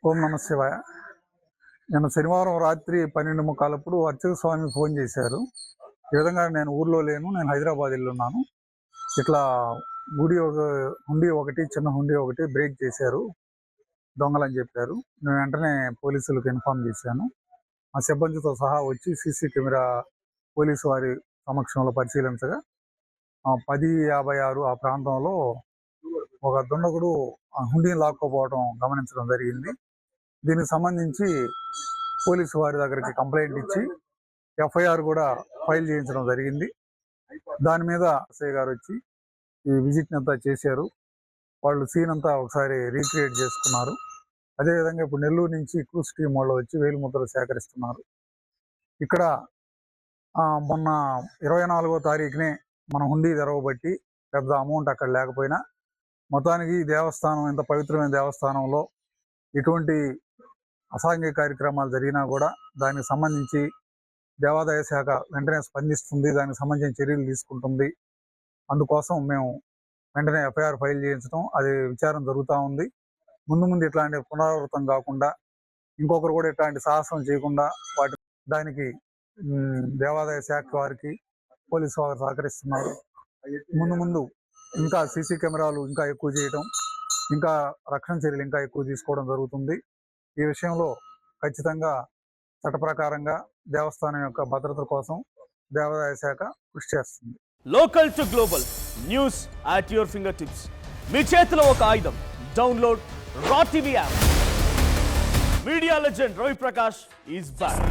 ఓం నమ శివాయ. నిన్న శనివారం రాత్రి 12:45 అర్చక స్వామి ఫోన్ చేశారు. ఈ విధంగా నేను ఊర్లో లేను, నేను హైదరాబాద్ వెళ్ళున్నాను. ఇట్లా హుండీ ఒకటి చిన్న హుండీ ఒకటి బ్రేక్ చేశారు, దొంగలని చెప్పారు. నేను వెంటనే పోలీసులకు ఇన్ఫార్మ్ చేశాను. మా సిబ్బందితో సహా వచ్చి సీసీ కెమెరా పోలీసు వారి సమక్షంలో పరిశీలించగా 10:56 ఆ ప్రాంతంలో ఒక దుండగుడు హుండీని లాక్కోపోవడం గమనించడం జరిగింది. దీనికి సంబంధించి పోలీసు వారి దగ్గరికి కంప్లైంట్ ఇచ్చి ఎఫ్ఐఆర్ కూడా ఫైల్ చేయించడం జరిగింది. దాని మీద ఎస్ఐ గారు వచ్చి ఈ విజిట్ని అంతా చేశారు. వాళ్ళు సీన్ అంతా ఒకసారి రీక్రియేట్ చేసుకున్నారు. అదేవిధంగా ఇప్పుడు నెల్లూరు నుంచి క్రూస్ టీం వాళ్ళు వచ్చి వేలిముద్రలు సేకరిస్తున్నారు. ఇక్కడ మొన్న 24వ తారీఖునే మన హుండీ తెరవబట్టి పెద్ద అమౌంట్ అక్కడ లేకపోయినా, మొత్తానికి ఈ దేవస్థానం, ఇంత పవిత్రమైన దేవస్థానంలో ఎటువంటి అసాంఘిక కార్యక్రమాలు జరిగినా కూడా దానికి సంబంధించి దేవాదాయ శాఖ వెంటనే స్పందిస్తుంది, దానికి సంబంధించిన చర్యలు తీసుకుంటుంది. అందుకోసం మేము వెంటనే ఎఫ్ఐఆర్ ఫైల్ చేయించడం, అది విచారణ జరుగుతూ ఉంది. ముందు ఇట్లాంటి పునరావృతం కాకుండా, ఇంకొకరు కూడా ఇట్లాంటి సాహసం చేయకుండా దానికి దేవాదాయ శాఖ వారికి పోలీసు వారు సహకరిస్తున్నారు. ముందు ఇంకా సీసీ కెమెరాలు ఇంకా ఎక్కువ చేయటం, ఇంకా రక్షణ చర్యలు ఇంకా ఎక్కువ తీసుకోవడం జరుగుతుంది. ఈ విషయంలో ఖచ్చితంగా చట్ట ప్రకారంగా దేవస్థానం యొక్క భద్రత కోసం దేవాదాయ శాఖ కృషి చేస్తుంది. Local to global news at your finger tips. మీ చేతిలో ఒక ఆయుధం. డౌన్లోడ్ రా TV app. Media legend Ravi Prakash is back.